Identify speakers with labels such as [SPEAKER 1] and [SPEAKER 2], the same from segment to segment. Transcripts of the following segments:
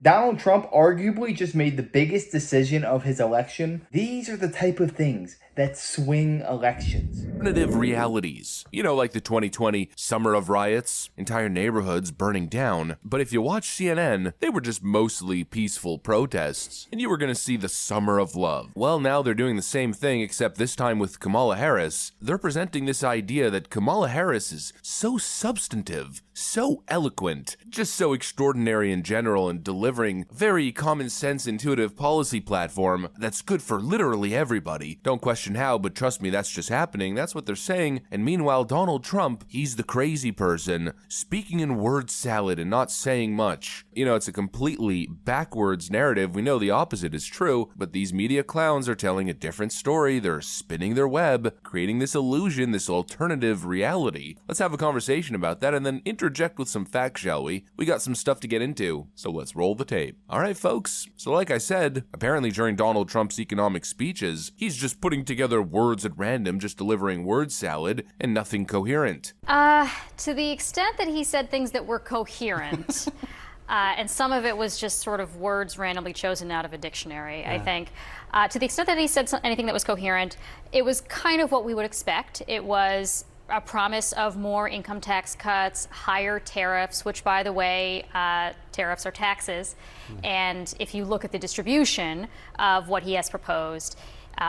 [SPEAKER 1] Donald Trump arguably just made the biggest decision of his election. These are the type of things that swing elections.
[SPEAKER 2] Alternative realities. You know, like the 2020 summer of riots, entire neighborhoods burning down. But if you watch CNN, they were just mostly peaceful protests, and you were gonna see the summer of love. Well, now they're doing the same thing, except this time with Kamala Harris. They're presenting this idea that Kamala Harris is so substantive, so eloquent, just so extraordinary in general, and delivering very common sense, intuitive policy platform that's good for literally everybody. Don't question how, but trust me, that's just happening. That's what they're saying. And meanwhile, Donald Trump, he's the crazy person, speaking in word salad and not saying much. You know, it's a completely backwards narrative. We know the opposite is true, but these media clowns are telling a different story. They're spinning their web, creating this illusion, this alternative reality. Let's have a conversation about that and then interject with some facts, shall we? We got some stuff to get into, so let's roll the tape. All right, folks. So like I said, apparently during Donald Trump's economic speeches, he's just putting together words at random, just delivering word salad and nothing coherent.
[SPEAKER 3] To the extent that he said things that were coherent, and some of it was just sort of words randomly chosen out of a dictionary, I think. To the extent that he said anything that was coherent, it was kind of what we would expect. It was a promise of more income tax cuts, higher tariffs, which, by the way, tariffs are taxes. And if you look at the distribution of what he has proposed,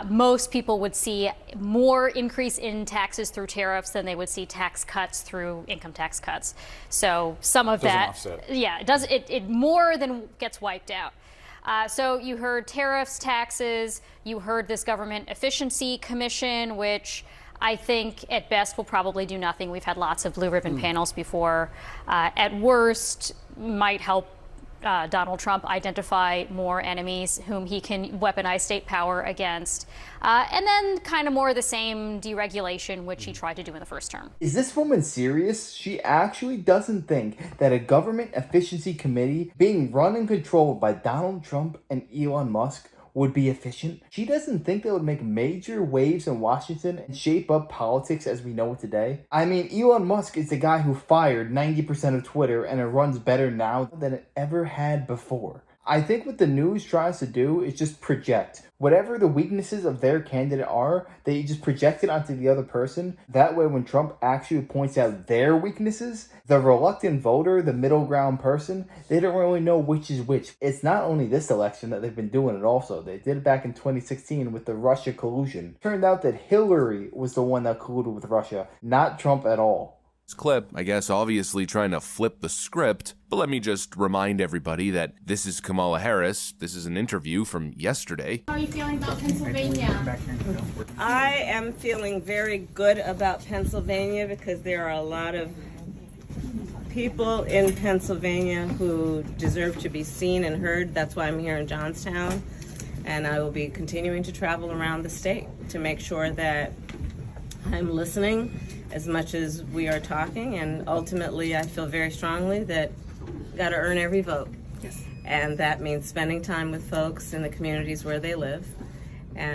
[SPEAKER 3] most people would see more increase in taxes through tariffs than they would see tax cuts through income tax cuts. So some of that,
[SPEAKER 4] offset.
[SPEAKER 3] yeah, it more than gets wiped out. So you heard tariffs, taxes, you heard this government efficiency commission, which I think at best will probably do nothing. We've had lots of blue ribbon panels before. At worst, might help Donald Trump identify more enemies whom he can weaponize state power against. And then kind of more of the same deregulation, which he tried to do in the first term.
[SPEAKER 1] Is this woman serious? She actually doesn't think that a government efficiency committee being run and controlled by Donald Trump and Elon Musk would be efficient. She doesn't think that would make major waves in Washington and shape up politics as we know it today. I mean, Elon Musk is the guy who fired 90% of Twitter, and it runs better now than it ever had before. I think what the news tries to do is just project. Whatever the weaknesses of their candidate are, they just project it onto the other person. That way, when Trump actually points out their weaknesses, the reluctant voter, the middle ground person, they don't really know which is which. It's not only this election that they've been doing it also. They did it back in 2016 with the Russia collusion. Turned out that Hillary was the one that colluded with Russia, not Trump at all.
[SPEAKER 2] This clip, I guess, obviously trying to flip the script, but let me just remind everybody that this is Kamala Harris. This is an interview from yesterday.
[SPEAKER 5] How are you feeling about Pennsylvania?
[SPEAKER 6] I am feeling very good about Pennsylvania because there are a lot of people in Pennsylvania who deserve to be seen and heard. That's why I'm here in Johnstown, and I will be continuing to travel around the state to make sure that I'm listening as much as we are talking, and ultimately I feel very strongly that you got to earn every vote. Yes. And that means spending time with folks in the communities where they live.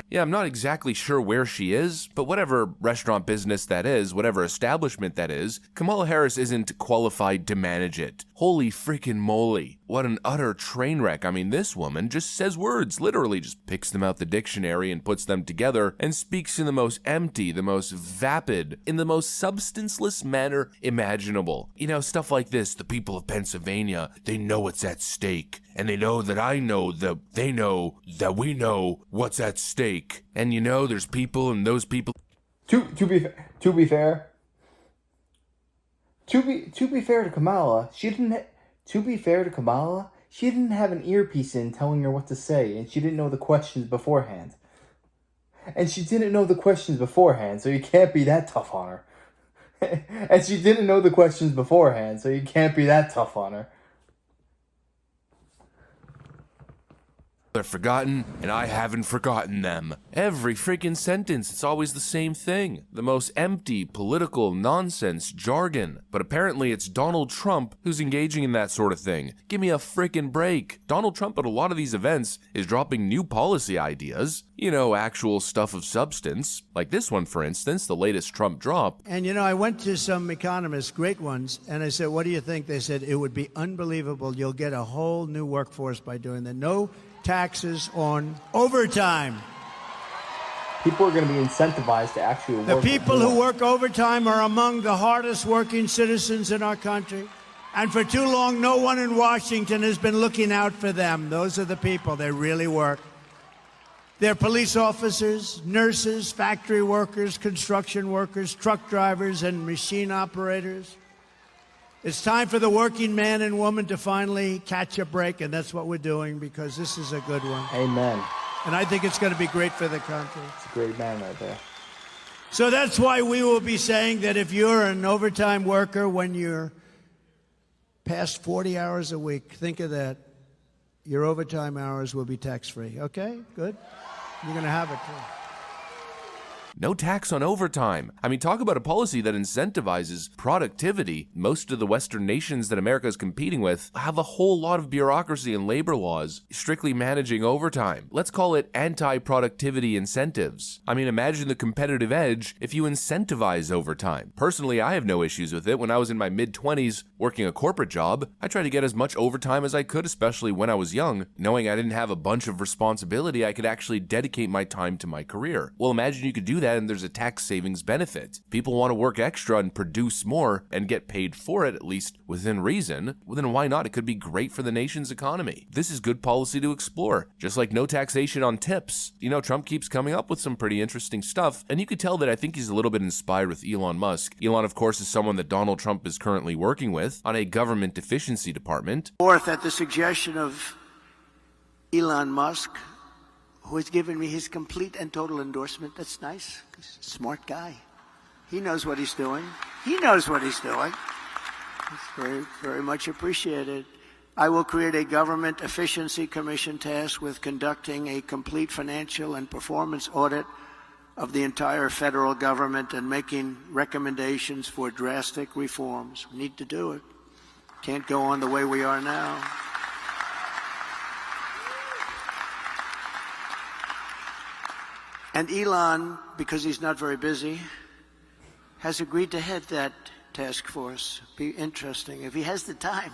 [SPEAKER 2] Yeah, I'm not exactly sure where she is, but whatever restaurant business that is, whatever establishment that is, Kamala Harris isn't qualified to manage it. Holy freaking moly. What an utter train wreck. I mean, this woman just says words, literally just picks them out the dictionary and puts them together and speaks in the most empty, the most vapid, in the most substanceless manner imaginable. You know, stuff like this, the people of Pennsylvania, they know what's at stake. And they know that I know that they know that we know what's at stake. And you know, there's people and those people.
[SPEAKER 1] To be fair to Kamala, she didn't have an earpiece in telling her what to say, and she didn't know the questions beforehand. So you can't be that tough on her. And she didn't know the questions beforehand, so you can't be that tough on her.
[SPEAKER 2] They're forgotten, and I haven't forgotten them. Every freaking sentence, it's always the same thing. The most empty, political nonsense jargon. But apparently it's Donald Trump who's engaging in that sort of thing. Give me a freaking break. Donald Trump at a lot of these events is dropping new policy ideas. You know, actual stuff of substance. Like this one, for instance, the latest Trump drop.
[SPEAKER 4] And, you know, I went to some economists, great ones, and I said, what do you think? They said, it would be unbelievable. You'll get a whole new workforce by doing that. No taxes on overtime.
[SPEAKER 1] People are going to be incentivized to actually work.
[SPEAKER 4] The people who work overtime are among the hardest working citizens in our country. And for too long, no one in Washington has been looking out for them. Those are the people. They really work. They're police officers, nurses, factory workers, construction workers, truck drivers, and machine operators. It's time for the working man and woman to finally catch a break, and that's what we're doing, because this is a good one.
[SPEAKER 1] Amen.
[SPEAKER 4] And I think it's going to be great for the country.
[SPEAKER 1] It's a great man right there.
[SPEAKER 4] So that's why we will be saying that if you're an overtime worker, when you're past 40 hours a week, think of that. Your overtime hours will be tax-free. Okay? Good? You're going to have it, too.
[SPEAKER 2] No tax on overtime. I mean, talk about a policy that incentivizes productivity. Most of the Western nations that America is competing with have a whole lot of bureaucracy and labor laws strictly managing overtime. Let's call it anti-productivity incentives. I mean, imagine the competitive edge if you incentivize overtime. Personally, I have no issues with it. When I was in my mid-20s working a corporate job, I tried to get as much overtime as I could, especially when I was young. Knowing I didn't have a bunch of responsibility, I could actually dedicate my time to my career. Well, imagine you could do that and there's a tax savings benefit. People want to work extra and produce more and get paid for it, at least within reason. Well, then why not? It could be great for the nation's economy. This is good policy to explore. Just like no taxation on tips. You know, Trump keeps coming up with some pretty interesting stuff, and you could tell that I think he's a little bit inspired with Elon Musk. Elon, of course, is someone that Donald Trump is currently working with on a government efficiency department.
[SPEAKER 4] Fourth, at the suggestion of Elon Musk, who has given me his complete and total endorsement. That's nice. He's a smart guy. He knows what he's doing. He knows what he's doing. It's very, very much appreciated. I will create a government efficiency commission tasked with conducting a complete financial and performance audit of the entire federal government and making recommendations for drastic reforms. We need to do it. Can't go on the way we are now. And Elon, because he's not very busy, has agreed to head that task force. Be interesting. If he has the time,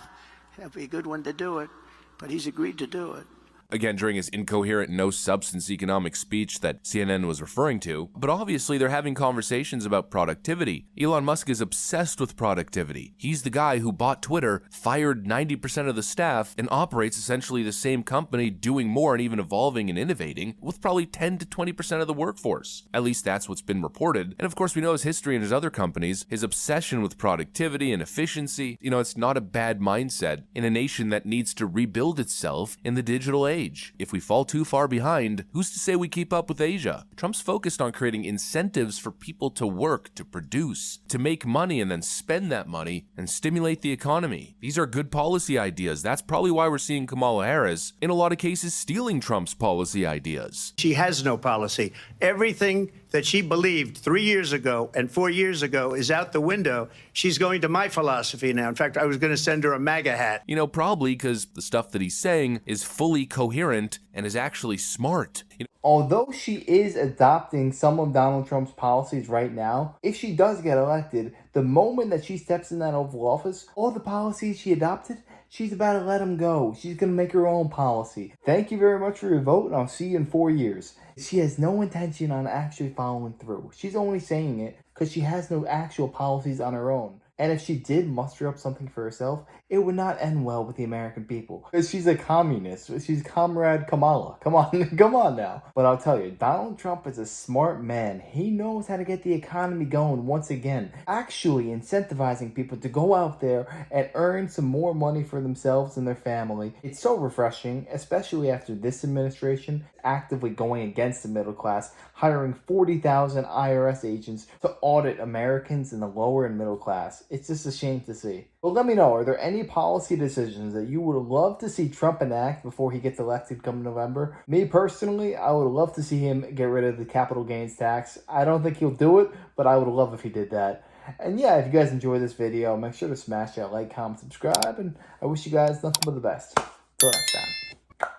[SPEAKER 4] that'd be a good one to do it. But he's agreed to do it.
[SPEAKER 2] Again, during his incoherent, no-substance economic speech that CNN was referring to. But obviously, they're having conversations about productivity. Elon Musk is obsessed with productivity. He's the guy who bought Twitter, fired 90% of the staff, and operates essentially the same company, doing more and even evolving and innovating, with probably 10 to 20% of the workforce. At least that's what's been reported. And of course, we know his history in his other companies, his obsession with productivity and efficiency. You know, it's not a bad mindset in a nation that needs to rebuild itself in the digital age. If we fall too far behind, who's to say we keep up with Asia? Trump's focused on creating incentives for people to work, to produce, to make money and then spend that money and stimulate the economy. These are good policy ideas. That's probably why we're seeing Kamala Harris, in a lot of cases, stealing Trump's policy ideas.
[SPEAKER 4] She has no policy. Everything that she believed 3 years ago and 4 years ago is out the window. She's going to my philosophy now. In fact, I was going to send her a MAGA hat.
[SPEAKER 2] You know, probably because the stuff that he's saying is fully coherent and is actually smart.
[SPEAKER 1] Although she is adopting some of Donald Trump's policies right now, if she does get elected, the moment that she steps in that Oval Office, all the policies she adopted, she's about to let them go. She's going to make her own policy. Thank you very much for your vote, and I'll see you in 4 years. She has no intention on actually following through. She's only saying it because she has no actual policies on her own. And if she did muster up something for herself, it would not end well with the American people. Because she's a communist. She's Comrade Kamala. Come on now. But I'll tell you, Donald Trump is a smart man. He knows how to get the economy going once again. Actually incentivizing people to go out there and earn some more money for themselves and their family. It's so refreshing, especially after this administration actively going against the middle class, hiring 40,000 IRS agents to audit Americans in the lower and middle class. It's just a shame to see. But let me know, are there any policy decisions that you would love to see Trump enact before he gets elected come November? Me personally, I would love to see him get rid of the capital gains tax. I don't think he'll do it, but I would love if he did that. And yeah, if you guys enjoyed this video, make sure to smash that like, comment, subscribe, and I wish you guys nothing but the best. Till next time.